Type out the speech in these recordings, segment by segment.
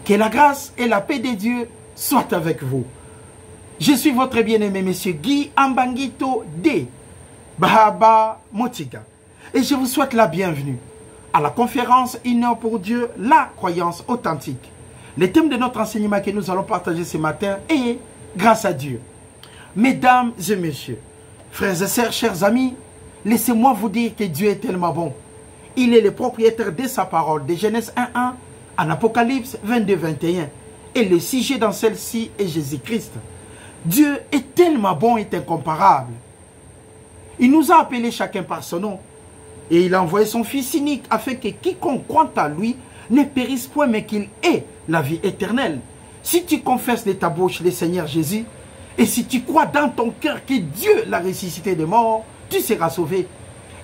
Que la grâce et la paix de Dieu soient avec vous. Je suis votre bien-aimé, monsieur Guy Ambangito de Bahaba Motiga. Et je vous souhaite la bienvenue à la conférence Une heure pour Dieu, la croyance authentique. Le thème de notre enseignement que nous allons partager ce matin est grâce à Dieu. Mesdames et messieurs, frères et sœurs, chers amis, laissez-moi vous dire que Dieu est tellement bon. Il est le propriétaire de sa parole, de Genèse 1:1 en Apocalypse 22:21. Et le sujet dans celle-ci est Jésus-Christ. Dieu est tellement bon et incomparable. Il nous a appelés chacun par son nom. Et il a envoyé son Fils unique afin que quiconque croit à lui ne périsse point, mais qu'il ait la vie éternelle. Si tu confesses de ta bouche le Seigneur Jésus, et si tu crois dans ton cœur que Dieu l'a ressuscité des morts, tu seras sauvé.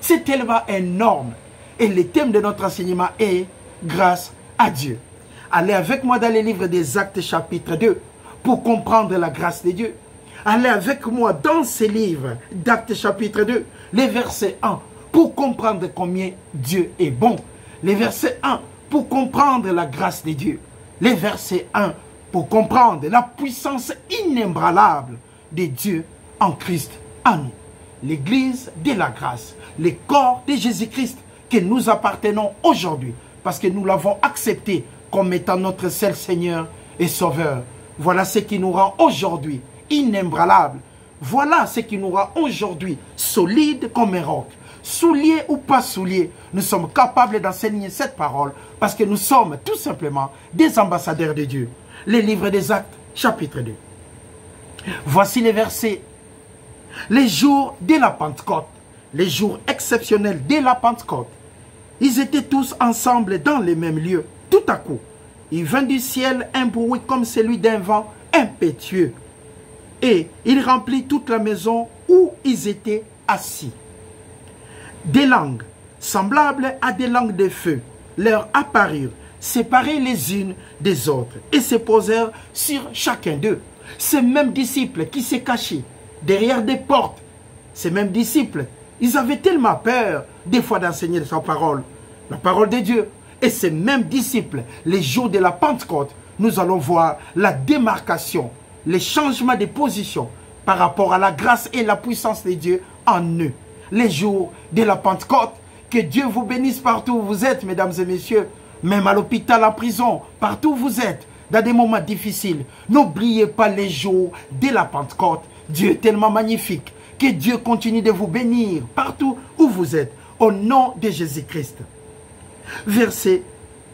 C'est tellement énorme. Et le thème de notre enseignement est grâce à Dieu. Allez avec moi dans le livre des Actes chapitre 2 pour comprendre la grâce de Dieu. Allez avec moi dans ce livre d'Actes chapitre 2, les versets 1, pour comprendre combien Dieu est bon. Les versets 1, pour comprendre la grâce de Dieu. Les versets 1, pour comprendre la puissance inébranlable de Dieu en Christ en nous. L'Église de la grâce, le corps de Jésus-Christ que nous appartenons aujourd'hui, parce que nous l'avons accepté comme étant notre seul Seigneur et Sauveur. Voilà ce qui nous rend aujourd'hui inébranlable. Voilà ce qui nous rend aujourd'hui solide comme un roc. Souliers ou pas souliers, nous sommes capables d'enseigner cette parole parce que nous sommes tout simplement des ambassadeurs de Dieu. Les livres des Actes, chapitre 2. Voici les versets. Les jours de la Pentecôte, les jours exceptionnels de la Pentecôte, ils étaient tous ensemble dans les mêmes lieux. Tout à coup, il vint du ciel un bruit comme celui d'un vent impétueux. Et il remplit toute la maison où ils étaient assis. Des langues, semblables à des langues de feu, leur apparurent, séparées les unes des autres, et se posèrent sur chacun d'eux. Ces mêmes disciples qui se cachaient derrière des portes, ces mêmes disciples, ils avaient tellement peur des fois d'enseigner sa parole, la parole de Dieu. Et ces mêmes disciples, les jours de la Pentecôte, nous allons voir la démarcation, les changements de position par rapport à la grâce et la puissance de Dieu en eux. Les jours de la Pentecôte, que Dieu vous bénisse partout où vous êtes, mesdames et messieurs, même à l'hôpital, en prison, partout où vous êtes, dans des moments difficiles. N'oubliez pas les jours de la Pentecôte. Dieu est tellement magnifique. Que Dieu continue de vous bénir partout où vous êtes, au nom de Jésus-Christ. Verset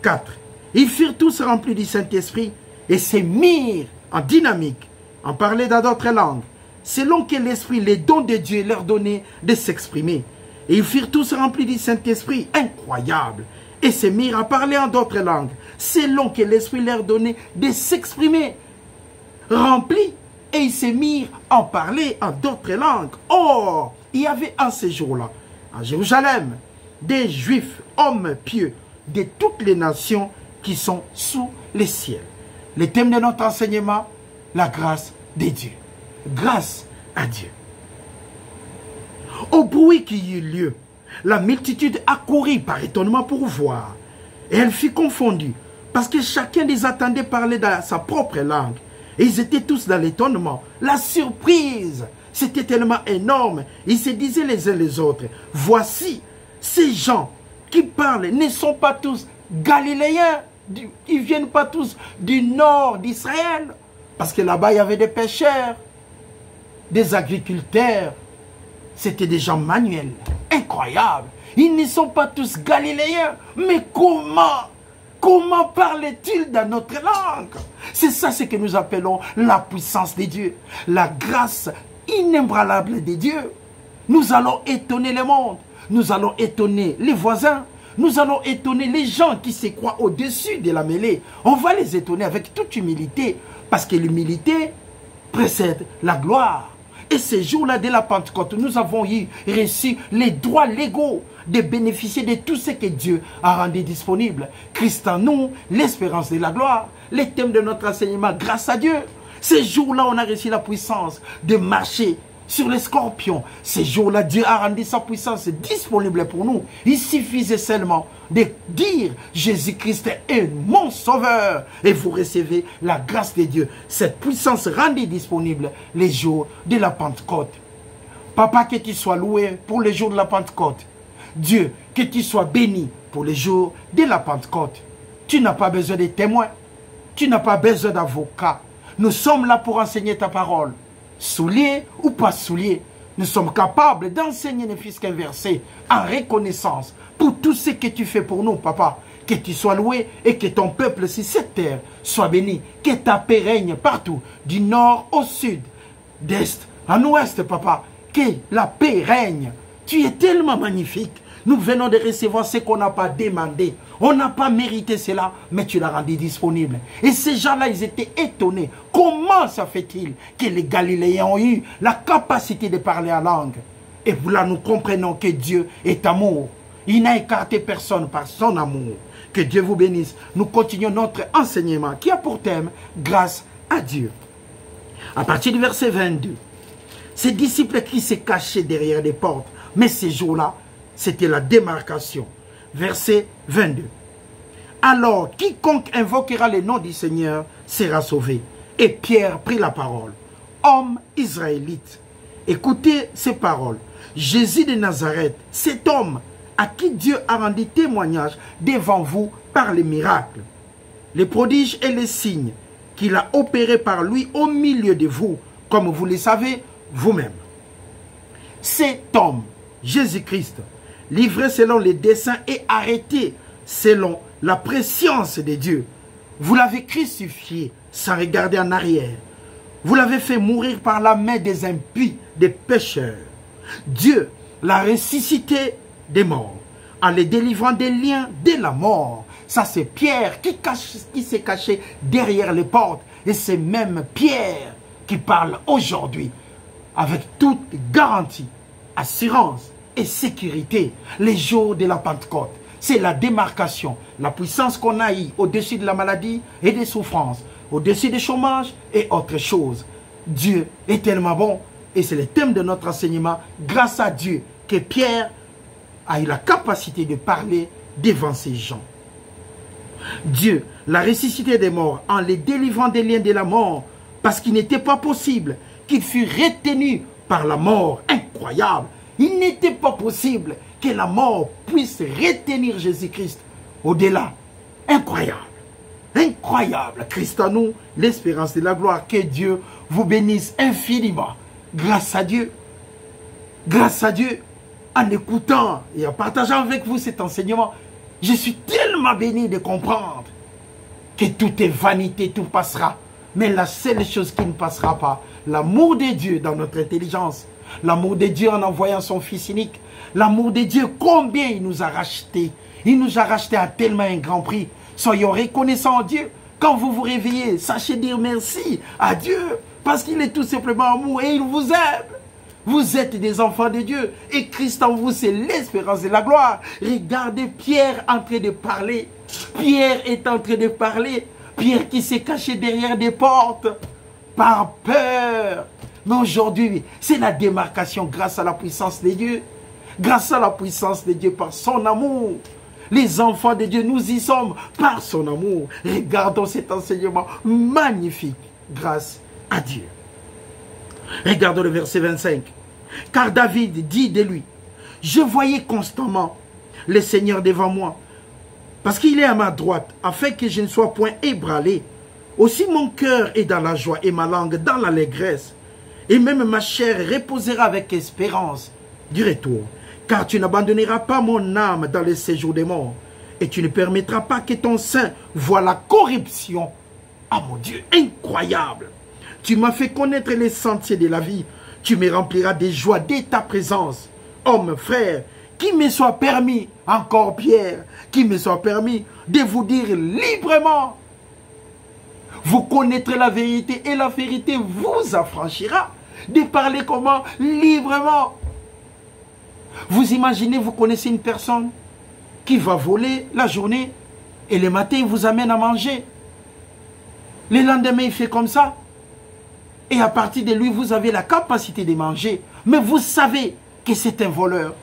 4. Ils furent tous remplis du Saint-Esprit et se mirent en dynamique, en parler dans d'autres langues, selon que l'Esprit, les dons de Dieu leur donnait de s'exprimer. Et ils furent tous remplis du Saint-Esprit, incroyable, et se mirent à parler en d'autres langues, selon que l'Esprit leur donnait de s'exprimer. Remplis, et ils se mirent à parler en d'autres langues. Or, il y avait en ce jour-là, à Jérusalem, des Juifs, hommes pieux, de toutes les nations qui sont sous les ciels. Le thème de notre enseignement, la grâce de Dieu. Grâce à Dieu. Au bruit qui eut lieu, la multitude accourut par étonnement pour voir. Et elle fut confondue, parce que chacun les attendait parler dans sa propre langue. Et ils étaient tous dans l'étonnement. La surprise, c'était tellement énorme. Ils se disaient les uns les autres, voici, ces gens qui parlent ne sont pas tous galiléens. Ils ne viennent pas tous du nord d'Israël. Parce que là-bas, il y avait des pêcheurs, des agriculteurs. C'était des gens manuels. Incroyable. Ils ne sont pas tous galiléens. Mais comment parlent-ils dans notre langue? C'est ça ce que nous appelons la puissance de Dieu. La grâce inébranlable de Dieu. Nous allons étonner le monde. Nous allons étonner les voisins. Nous allons étonner les gens qui se croient au-dessus de la mêlée. On va les étonner avec toute humilité. Parce que l'humilité précède la gloire. Et ces jours-là de la Pentecôte, nous avons reçu les droits légaux de bénéficier de tout ce que Dieu a rendu disponible. Christ en nous, l'espérance de la gloire. Le thème de notre enseignement, grâce à Dieu. Ces jours-là, on a reçu la puissance de marcher sur les scorpions. Ces jours-là, Dieu a rendu sa puissance disponible pour nous. Il suffisait seulement de dire Jésus-Christ est mon sauveur et vous recevez la grâce de Dieu. Cette puissance rendue disponible les jours de la Pentecôte. Papa, que tu sois loué pour les jours de la Pentecôte. Dieu, que tu sois béni pour les jours de la Pentecôte. Tu n'as pas besoin de témoins. Tu n'as pas besoin d'avocats. Nous sommes là pour enseigner ta parole. Soulier ou pas soulier, nous sommes capables d'enseigner ne fût-ce qu'un verset en reconnaissance pour tout ce que tu fais pour nous, papa. Que tu sois loué et que ton peuple sur cette terre soit béni. Que ta paix règne partout, du nord au sud, d'est en ouest, papa. Que la paix règne. Tu es tellement magnifique. Nous venons de recevoir ce qu'on n'a pas demandé. On n'a pas mérité cela, mais tu l'as rendu disponible. Et ces gens-là, ils étaient étonnés. Comment ça fait-il que les Galiléens ont eu la capacité de parler en langue? Et là, nous comprenons que Dieu est amour. Il n'a écarté personne par son amour. Que Dieu vous bénisse. Nous continuons notre enseignement qui a pour thème grâce à Dieu. À partir du verset 22, ces disciples qui se cachaient derrière les portes, mais ces jours-là, c'était la démarcation. Verset 22. Alors, quiconque invoquera le nom du Seigneur sera sauvé. Et Pierre prit la parole. Homme israélite, écoutez ces paroles. Jésus de Nazareth, cet homme à qui Dieu a rendu témoignage devant vous par les miracles, les prodiges et les signes qu'il a opérés par lui au milieu de vous, comme vous le savez vous-même. Cet homme, Jésus-Christ, livré selon les desseins et arrêté selon la préscience de Dieu. Vous l'avez crucifié sans regarder en arrière. Vous l'avez fait mourir par la main des impies, des pécheurs. Dieu l'a ressuscité des morts en les délivrant des liens de la mort. Ça, c'est Pierre qui s'est caché derrière les portes. Et c'est même Pierre qui parle aujourd'hui avec toute garantie, assurance et sécurité, les jours de la Pentecôte. C'est la démarcation, la puissance qu'on a eue au-dessus de la maladie et des souffrances, au-dessus du chômage et autre chose. Dieu est tellement bon et c'est le thème de notre enseignement. Grâce à Dieu que Pierre a eu la capacité de parler devant ces gens. Dieu l'a ressuscité des morts en les délivrant des liens de la mort parce qu'il n'était pas possible qu'il fût retenu par la mort. Incroyable! Il n'était pas possible que la mort puisse retenir Jésus-Christ au-delà. Incroyable. Incroyable. Christ en nous, l'espérance de la gloire. Que Dieu vous bénisse infiniment. Grâce à Dieu. Grâce à Dieu. En écoutant et en partageant avec vous cet enseignement, je suis tellement béni de comprendre que tout est vanité, tout passera. Mais la seule chose qui ne passera pas, l'amour de Dieu dans notre intelligence, l'amour de Dieu en envoyant son Fils unique. L'amour de Dieu, combien il nous a rachetés. Il nous a rachetés à tellement un grand prix. Soyons reconnaissants à Dieu. Quand vous vous réveillez, sachez dire merci à Dieu. Parce qu'il est tout simplement amour et il vous aime. Vous êtes des enfants de Dieu. Et Christ en vous, c'est l'espérance de la gloire. Regardez Pierre en train de parler. Pierre est en train de parler. Pierre qui s'est caché derrière des portes. Par peur. Mais aujourd'hui, c'est la démarcation grâce à la puissance de Dieu. Grâce à la puissance de Dieu par son amour. Les enfants de Dieu, nous y sommes par son amour. Regardons cet enseignement magnifique grâce à Dieu. Regardons le verset 25. Car David dit de lui, je voyais constamment le Seigneur devant moi, parce qu'il est à ma droite, afin que je ne sois point ébranlé. Aussi mon cœur est dans la joie et ma langue dans l'allégresse. Et même ma chair reposera avec espérance du retour. Car tu n'abandonneras pas mon âme dans le séjour des morts. Et tu ne permettras pas que ton sein voie la corruption. Ah mon Dieu, incroyable! Tu m'as fait connaître les sentiers de la vie. Tu me rempliras de joie de ta présence. Homme, frère, qu'il me soit permis, encore Pierre, qu'il me soit permis de vous dire librement. Vous connaîtrez la vérité et la vérité vous affranchira. De parler comment? Librement. Vous imaginez, vous connaissez une personne qui va voler la journée et le matin il vous amène à manger. Le lendemain il fait comme ça. Et à partir de lui, vous avez la capacité de manger. Mais vous savez que c'est un voleur.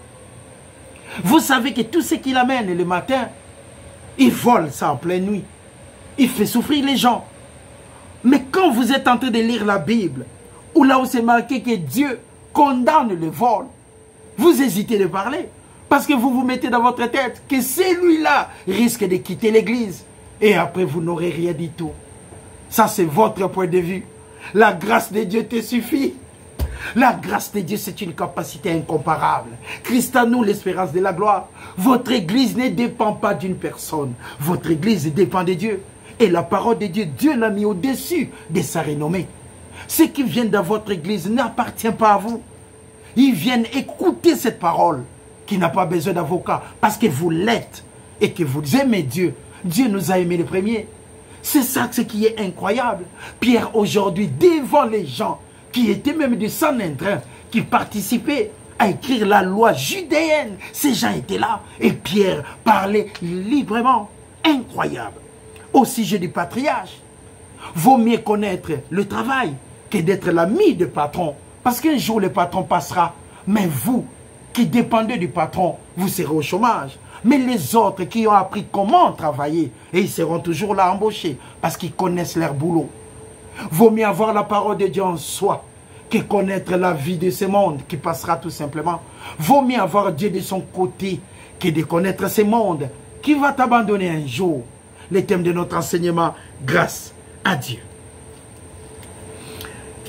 Vous savez que tout ce qu'il amène le matin, il vole ça en pleine nuit. Il fait souffrir les gens. Mais quand vous êtes en train de lire la Bible, où là où c'est marqué que Dieu condamne le vol, vous hésitez de parler. Parce que vous vous mettez dans votre tête que celui-là risque de quitter l'église. Et après, vous n'aurez rien du tout. Ça, c'est votre point de vue. La grâce de Dieu te suffit. La grâce de Dieu, c'est une capacité incomparable. Christ à nous, l'espérance de la gloire. Votre église ne dépend pas d'une personne. Votre église dépend de Dieu. Et la parole de Dieu, Dieu l'a mis au-dessus de sa renommée. Ceux qui viennent dans votre église n'appartiennent pas à vous. Ils viennent écouter cette parole qui n'a pas besoin d'avocat parce que vous l'êtes et que vous aimez Dieu. Dieu nous a aimés les premiers. C'est ça ce qui est incroyable. Pierre aujourd'hui, devant les gens qui étaient même du Sanhédrin, qui participaient à écrire la loi judéenne, ces gens étaient là. Et Pierre parlait librement. Incroyable. Au sujet du patriarche, vaut mieux connaître le travail que d'être l'ami du patron. Parce qu'un jour, le patron passera. Mais vous, qui dépendez du patron, vous serez au chômage. Mais les autres qui ont appris comment travailler, et ils seront toujours là embauchés parce qu'ils connaissent leur boulot. Vaut mieux avoir la parole de Dieu en soi que connaître la vie de ce monde qui passera tout simplement. Vaut mieux avoir Dieu de son côté que de connaître ce monde qui va t'abandonner un jour. Le thème de notre enseignement, grâce à Dieu.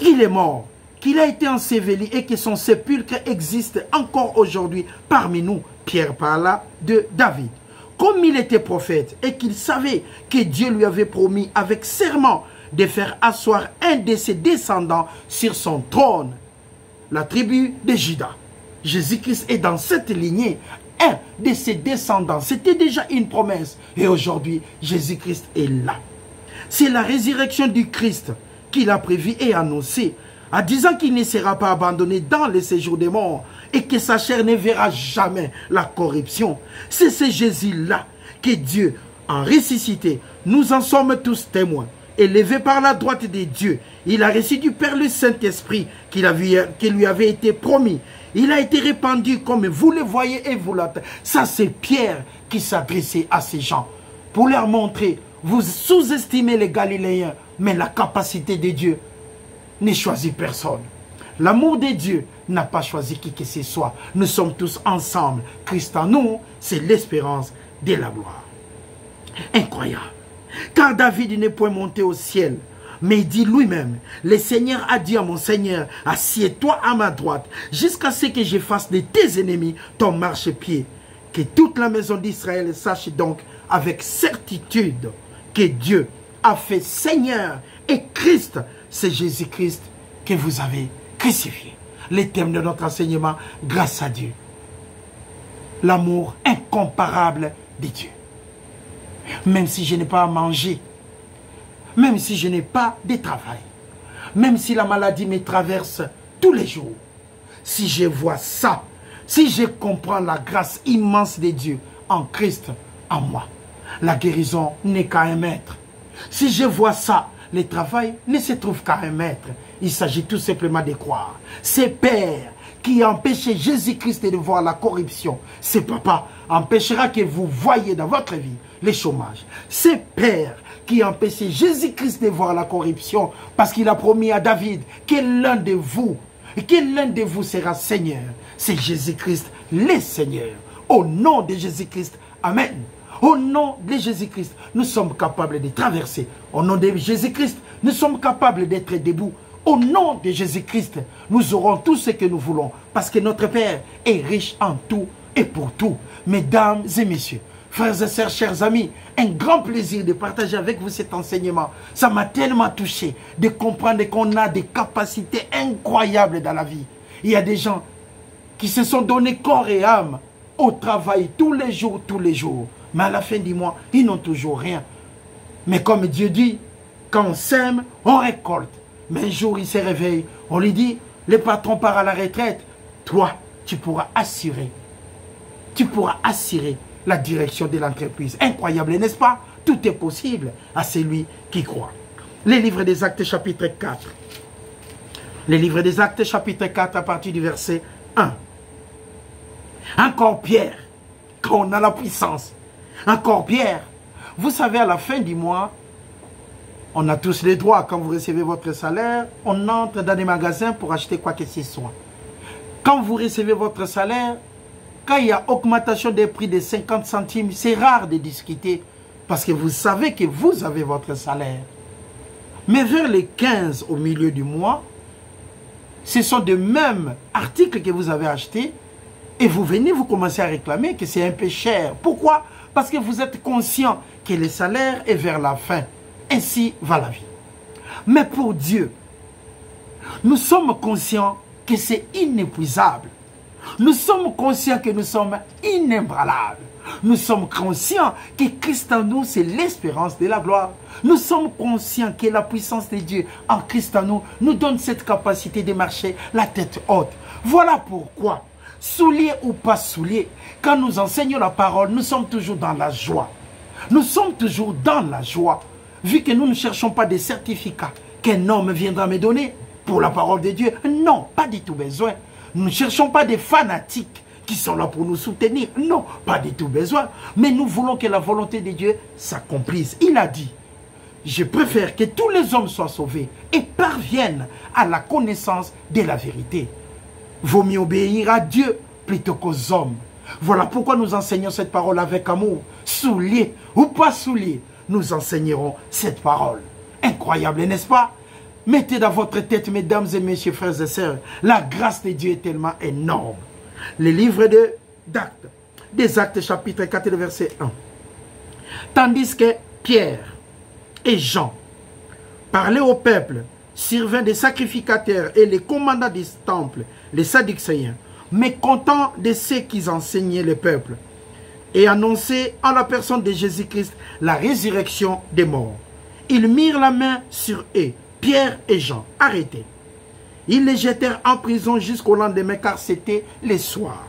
Il est mort, qu'il a été enseveli et que son sépulcre existe encore aujourd'hui parmi nous. Pierre parla de David. Comme il était prophète et qu'il savait que Dieu lui avait promis avec serment de faire asseoir un de ses descendants sur son trône, la tribu de Juda. Jésus-Christ est dans cette lignée, un de ses descendants. C'était déjà une promesse. Et aujourd'hui, Jésus-Christ est là. C'est la résurrection du Christ qu'il a prévu et annoncé, en disant qu'il ne sera pas abandonné dans le séjour des morts et que sa chair ne verra jamais la corruption. C'est ce Jésus-là que Dieu a ressuscité. Nous en sommes tous témoins. Élevé par la droite de Dieu, il a reçu du Père le Saint-Esprit qui lui avait été promis. Il a été répandu comme vous le voyez et vous l'entendez. Ça, c'est Pierre qui s'adressait à ces gens pour leur montrer, vous sous-estimez les Galiléens, mais la capacité de Dieu ne choisit personne. L'amour de Dieu n'a pas choisi qui que ce soit. Nous sommes tous ensemble. Christ en nous, c'est l'espérance de la gloire. Incroyable. Car David n'est point monté au ciel, mais il dit lui-même, le Seigneur a dit à mon Seigneur, assieds-toi à ma droite, jusqu'à ce que je fasse de tes ennemis ton marchepied. Que toute la maison d'Israël sache donc avec certitude que Dieu a fait Seigneur et Christ, c'est Jésus-Christ que vous avez crucifié. Le thème de notre enseignement, grâce à Dieu. L'amour incomparable de Dieu. Même si je n'ai pas à manger, même si je n'ai pas de travail, même si la maladie me traverse tous les jours, si je vois ça, si je comprends la grâce immense de Dieu en Christ, en moi, la guérison n'est qu'à un maître. Si je vois ça, le travail ne se trouve qu'à un maître. Il s'agit tout simplement de croire. C'est Père qui empêchait Jésus-Christ de voir la corruption. C'est Papa empêchera que vous voyez dans votre vie les chômages. C'est Père qui empêchait Jésus-Christ de voir la corruption parce qu'il a promis à David que l'un de vous sera Seigneur. C'est Jésus-Christ, le Seigneur. Au nom de Jésus-Christ, Amen. Au nom de Jésus-Christ, nous sommes capables de traverser. Au nom de Jésus-Christ, nous sommes capables d'être debout. Au nom de Jésus-Christ, nous aurons tout ce que nous voulons. Parce que notre Père est riche en tout et pour tout. Mesdames et messieurs, frères et sœurs, chers amis, un grand plaisir de partager avec vous cet enseignement. Ça m'a tellement touché de comprendre qu'on a des capacités incroyables dans la vie. Il y a des gens qui se sont donnés corps et âme au travail tous les jours. Mais à la fin du mois, ils n'ont toujours rien. Mais comme Dieu dit, quand on sème, on récolte. Mais un jour, il se réveille. On lui dit, le patron part à la retraite. Toi, tu pourras assurer. La direction de l'entreprise. Incroyable, n'est-ce pas? Tout est possible à celui qui croit. Les livres des Actes chapitre 4. Les livres des Actes, chapitre 4, à partir du verset 1. Encore Pierre, quand on a la puissance. Encore Pierre. Vous savez, à la fin du mois, on a tous les droits. Quand vous recevez votre salaire, on entre dans des magasins pour acheter quoi que ce soit. Quand vous recevez votre salaire, quand il y a augmentation des prix de 50 centimes, c'est rare de discuter parce que vous savez que vous avez votre salaire. Mais vers les 15 au milieu du mois, ce sont de mêmes articles que vous avez achetés et vous venez, vous commencez à réclamer que c'est un peu cher. Pourquoi? Parce que vous êtes conscient que le salaire est vers la fin. Ainsi va la vie. Mais pour Dieu, nous sommes conscients que c'est inépuisable. Nous sommes conscients que nous sommes inébranlables. Nous sommes conscients que Christ en nous, c'est l'espérance de la gloire. Nous sommes conscients que la puissance de Dieu en Christ en nous nous donne cette capacité de marcher la tête haute. Voilà pourquoi, souliers ou pas souliers, quand nous enseignons la parole, nous sommes toujours dans la joie. Nous sommes toujours dans la joie, vu que nous ne cherchons pas des certificats qu'un homme viendra me donner pour la parole de Dieu. Non, pas du tout besoin. Nous ne cherchons pas des fanatiques qui sont là pour nous soutenir. Non, pas du tout besoin. Mais nous voulons que la volonté de Dieu s'accomplisse. Il a dit, je préfère que tous les hommes soient sauvés et parviennent à la connaissance de la vérité. Vaut mieux obéir à Dieu plutôt qu'aux hommes. Voilà pourquoi nous enseignons cette parole avec amour. Souliers ou pas souliers, nous enseignerons cette parole. Incroyable, n'est-ce pas? Mettez dans votre tête, mesdames et messieurs, frères et sœurs, la grâce de Dieu est tellement énorme. Les livres d'Actes, des Actes chapitre 4, verset 1. Tandis que Pierre et Jean parlaient au peuple, servant des sacrificateurs et les commandants du temple, les Sadducéens, mécontents de ceux qui enseignaient le peuple, et annonçaient en la personne de Jésus-Christ la résurrection des morts. Ils mirent la main sur eux, Pierre et Jean, arrêtés. Ils les jetèrent en prison jusqu'au lendemain, car c'était le soir.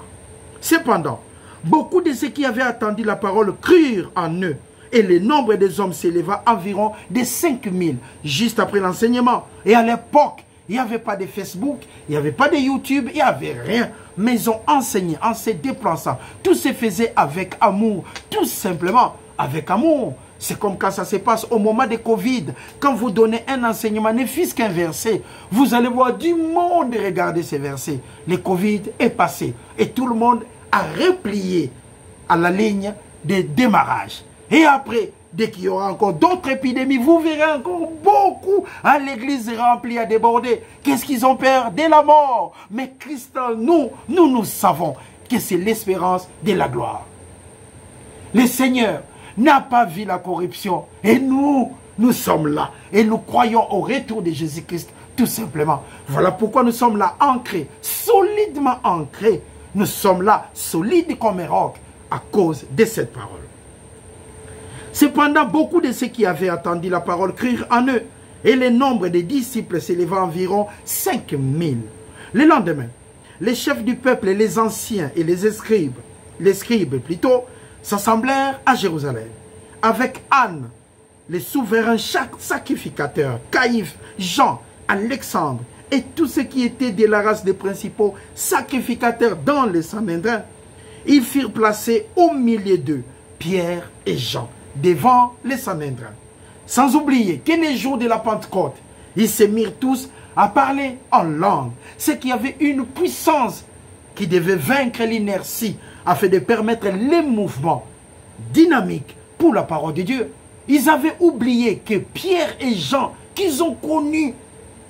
Cependant, beaucoup de ceux qui avaient attendu la parole crurent en eux, et le nombre des hommes s'éleva environ de 5000, juste après l'enseignement. Et à l'époque, il n'y avait pas de Facebook, il n'y avait pas de YouTube, il n'y avait rien. Mais ils ont enseigné en se déplaçant. Tout se faisait avec amour, tout simplement avec amour. C'est comme quand ça se passe au moment de Covid. Quand vous donnez un enseignement, ne fût-ce qu'un verset, vous allez voir du monde regarder ces versets. Le Covid est passé et tout le monde a replié à la ligne de démarrage. Et après, dès qu'il y aura encore d'autres épidémies, vous verrez encore beaucoup à l'église remplie à déborder. Qu'est-ce qu'ils ont peur? De la mort. Mais Christ, nous savons que c'est l'espérance de la gloire. Le Seigneur n'a pas vu la corruption. Et nous sommes là. Et nous croyons au retour de Jésus-Christ, tout simplement. Voilà pourquoi nous sommes là, ancrés, solidement ancrés. Nous sommes là, solides comme un roc, à cause de cette parole. Cependant, beaucoup de ceux qui avaient attendu la parole crurent en eux, et le nombre des disciples s'éleva environ 5000. Le lendemain, les chefs du peuple, les anciens et les scribes plutôt, s'assemblèrent à Jérusalem, avec Anne, les souverains sacrificateurs, Caïphe, Jean, Alexandre, et tous ceux qui étaient de la race des principaux sacrificateurs dans le Sanhédrin. Ils furent placés au milieu d'eux, Pierre et Jean, devant le Sanhédrin. Sans oublier que les jours de la Pentecôte, ils se mirent tous à parler en langue, ce qui avait une puissance qui devait vaincre l'inertie afin de permettre les mouvements dynamiques pour la parole de Dieu. Ils avaient oublié que Pierre et Jean, qu'ils ont connus,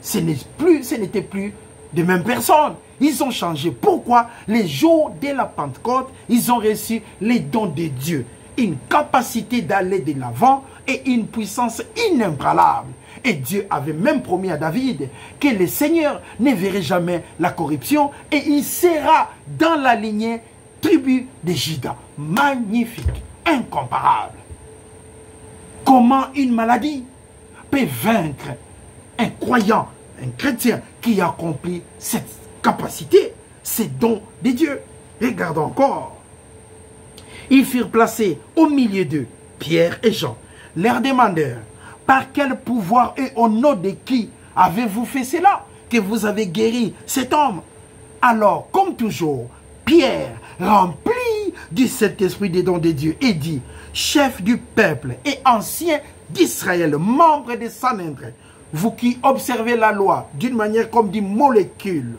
ce n'était plus de même personne. Ils ont changé. Pourquoi? Les jours de la Pentecôte, ils ont reçu les dons de Dieu. Une capacité d'aller de l'avant et une puissance inébranlable. Et Dieu avait même promis à David que le Seigneur ne verrait jamais la corruption et il sera dans la lignée tribu de Juda. Magnifique, incomparable. Comment une maladie peut vaincre un croyant, un chrétien qui a accompli cette capacité, ces dons de Dieu? Regardons encore. Ils furent placés au milieu d'eux, Pierre et Jean. Leur demandèrent, par quel pouvoir et au nom de qui avez-vous fait cela? que vous avez guéri cet homme. Alors, comme toujours, Pierre, rempli du Saint-Esprit des dons de Dieu, et dit, chef du peuple et ancien d'Israël, membre des Sanhédrin, vous qui observez la loi d'une manière comme d'une molécule,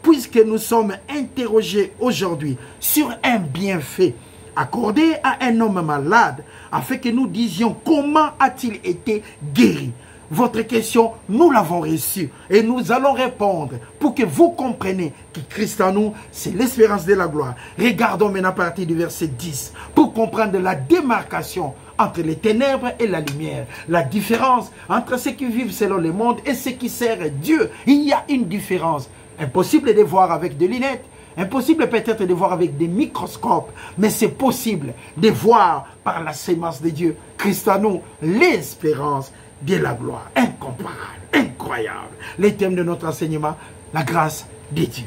puisque nous sommes interrogés aujourd'hui sur un bienfait accordé à un homme malade, afin que nous disions comment a-t-il été guéri. Votre question, nous l'avons reçue et nous allons répondre pour que vous compreniez que Christ en nous, c'est l'espérance de la gloire. Regardons maintenant à partir du verset 10 pour comprendre la démarcation entre les ténèbres et la lumière. La différence entre ceux qui vivent selon le monde et ceux qui servent Dieu. Il y a une différence. Impossible de voir avec des lunettes. Impossible peut-être de voir avec des microscopes, mais c'est possible de voir par la sémence de Dieu. Christ en nous, l'espérance de la gloire. Incomparable, incroyable. Les thèmes de notre enseignement, la grâce de Dieu.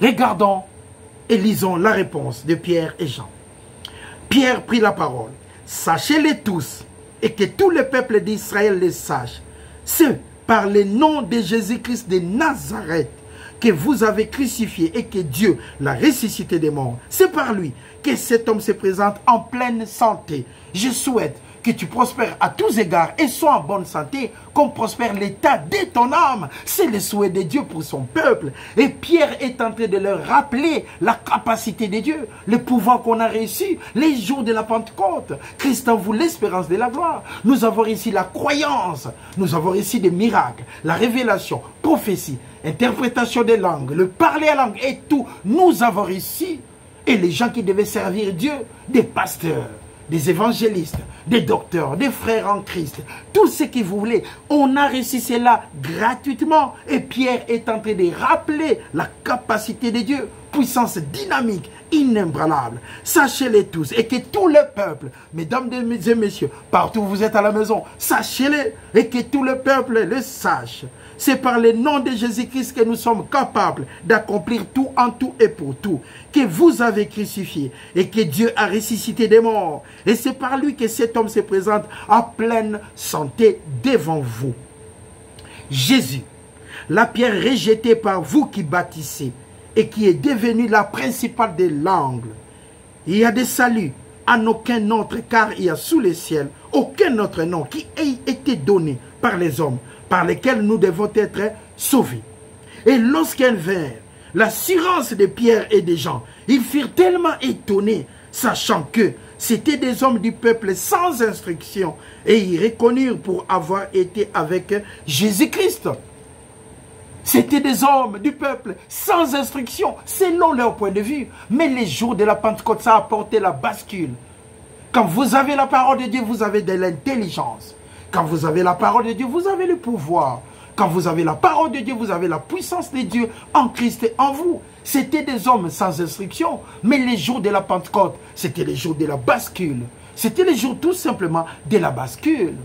Regardons et lisons la réponse de Pierre et Jean. Pierre prit la parole. Sachez-les tous, et que tout le peuple d'Israël les sache. C'est par le nom de Jésus-Christ de Nazareth que vous avez crucifié et que Dieu l'a ressuscité des morts. C'est par lui que cet homme se présente en pleine santé. Je souhaite que tu prospères à tous égards et sois en bonne santé, comme prospère l'état de ton âme. C'est le souhait de Dieu pour son peuple. Et Pierre est en train de leur rappeler la capacité de Dieu, le pouvoir qu'on a reçu les jours de la Pentecôte. Christ en vous, l'espérance de la gloire. Nous avons ici la croyance, nous avons ici des miracles, la révélation, prophétie, interprétation des langues, le parler à langue et tout. Nous avons ici. Et les gens qui devaient servir Dieu, des pasteurs, des évangélistes, des docteurs, des frères en Christ, tout ce que vous voulez, on a reçu cela gratuitement. Et Pierre est en train de rappeler la capacité de Dieu, puissance dynamique, inébranlable. Sachez-les tous et que tout le peuple, mesdames et messieurs, partout où vous êtes à la maison, sachez-les et que tout le peuple le sache. C'est par le nom de Jésus-Christ que nous sommes capables d'accomplir tout en tout et pour tout, que vous avez crucifié et que Dieu a ressuscité des morts. Et c'est par lui que cet homme se présente en pleine santé devant vous. Jésus, la pierre rejetée par vous qui bâtissez et qui est devenue la principale de l'angle. Il y a des saluts en aucun autre, car il y a sous le ciel aucun autre nom qui ait été donné par les hommes, par lesquels nous devons être sauvés. Et lorsqu'ils vinrent, l'assurance de Pierre et des gens, ils furent tellement étonnés, sachant que c'étaient des hommes du peuple sans instruction, et ils reconnurent pour avoir été avec Jésus-Christ. C'était des hommes du peuple sans instruction, selon leur point de vue. Mais les jours de la Pentecôte, ça a apporté la bascule. Quand vous avez la parole de Dieu, vous avez de l'intelligence. Quand vous avez la parole de Dieu, vous avez le pouvoir. Quand vous avez la parole de Dieu, vous avez la puissance de Dieu en Christ et en vous. C'était des hommes sans instruction. Mais les jours de la Pentecôte, c'était les jours de la bascule. C'était les jours tout simplement de la bascule.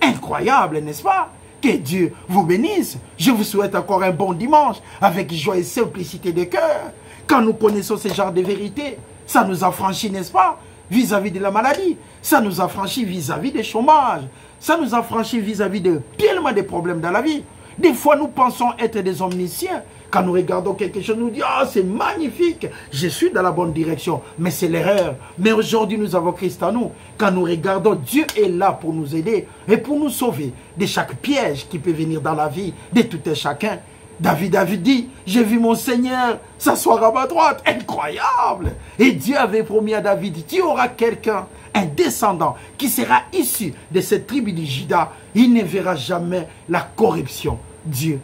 Incroyable, n'est-ce pas? Que Dieu vous bénisse. Je vous souhaite encore un bon dimanche avec joie et simplicité de cœur. Quand nous connaissons ce genre de vérité, ça nous affranchit, n'est-ce pas? Vis-à-vis de la maladie, ça nous affranchit vis-à-vis des chômages, ça nous affranchit vis-à-vis de tellement de problèmes dans la vie. Des fois, nous pensons être des omniscients. Quand nous regardons quelque chose, nous disons, oh, c'est magnifique, je suis dans la bonne direction. Mais c'est l'erreur. Mais aujourd'hui, nous avons Christ en nous. Quand nous regardons, Dieu est là pour nous aider et pour nous sauver de chaque piège qui peut venir dans la vie de tout un chacun. David dit, j'ai vu mon Seigneur s'asseoir à ma droite. Incroyable. Et Dieu avait promis à David, tu auras quelqu'un, un descendant qui sera issu de cette tribu de Juda. Il ne verra jamais la corruption. Dieu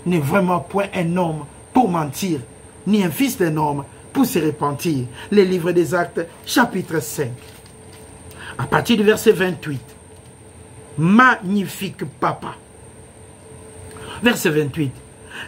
n'est vraiment point un homme pour mentir, ni un fils d'un homme pour se repentir. Les livres des Actes, chapitre 5. À partir du verset 28. Magnifique papa. Verset 28.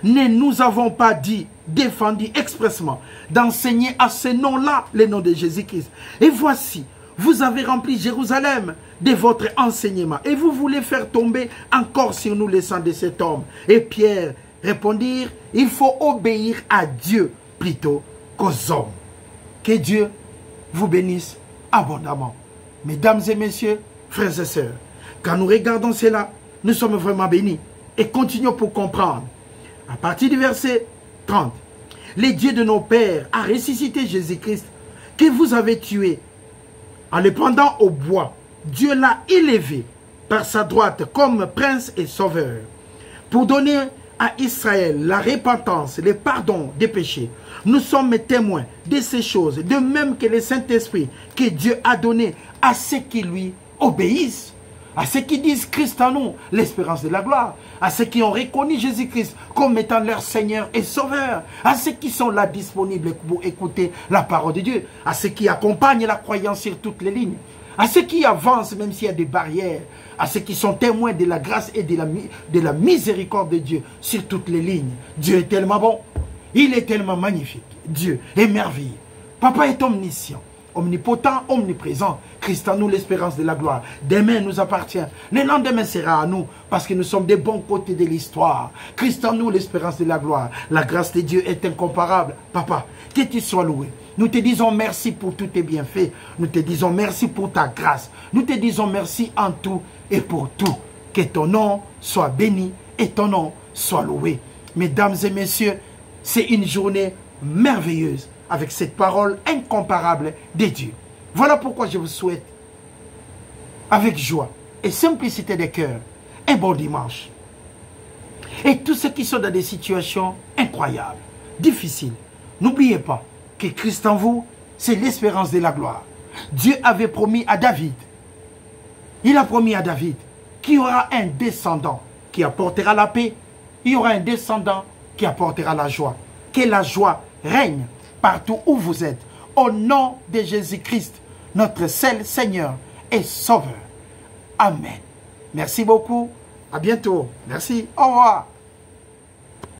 Ne nous avons pas dit, défendu expressement, d'enseigner à ce nom-là le nom de Jésus-Christ. Et voici, vous avez rempli Jérusalem de votre enseignement. Et vous voulez faire tomber encore sur nous le sang de cet homme. Et Pierre répondit, il faut obéir à Dieu plutôt qu'aux hommes. Que Dieu vous bénisse abondamment. Mesdames et messieurs, frères et sœurs, quand nous regardons cela, nous sommes vraiment bénis. Et continuons pour comprendre. À partir du verset 30. Le Dieu de nos pères a ressuscité Jésus-Christ que vous avez tué en le pendant au bois. Dieu l'a élevé par sa droite comme prince et sauveur pour donner à Israël la repentance, le pardon des péchés. Nous sommes témoins de ces choses, de même que le Saint-Esprit que Dieu a donné à ceux qui lui obéissent, à ceux qui disent Christ en nous, l'espérance de la gloire, à ceux qui ont reconnu Jésus-Christ comme étant leur Seigneur et Sauveur, à ceux qui sont là disponibles pour écouter la parole de Dieu, à ceux qui accompagnent la croyance sur toutes les lignes, à ceux qui avancent même s'il y a des barrières, à ceux qui sont témoins de la grâce et de la miséricorde de Dieu sur toutes les lignes. Dieu est tellement bon, il est tellement magnifique, Dieu est merveilleux. Papa est omniscient, omnipotent, omniprésent. Christ en nous, l'espérance de la gloire. Demain nous appartient. Le lendemain sera à nous parce que nous sommes des bons côtés de l'histoire. Christ en nous, l'espérance de la gloire. La grâce de Dieu est incomparable. Papa, que tu sois loué. Nous te disons merci pour tous tes bienfaits. Nous te disons merci pour ta grâce. Nous te disons merci en tout et pour tout. Que ton nom soit béni et ton nom soit loué. Mesdames et messieurs, c'est une journée merveilleuse avec cette parole incomparable de Dieu. Voilà pourquoi je vous souhaite, avec joie et simplicité de cœur, un bon dimanche. Et tous ceux qui sont dans des situations incroyables, difficiles, n'oubliez pas que Christ en vous, c'est l'espérance de la gloire. Dieu avait promis à David, il a promis à David qu'il y aura un descendant qui apportera la paix, il y aura un descendant qui apportera la joie. Que la joie règne partout où vous êtes. Au nom de Jésus-Christ, notre seul Seigneur et Sauveur. Amen. Merci beaucoup. À bientôt. Merci. Au revoir.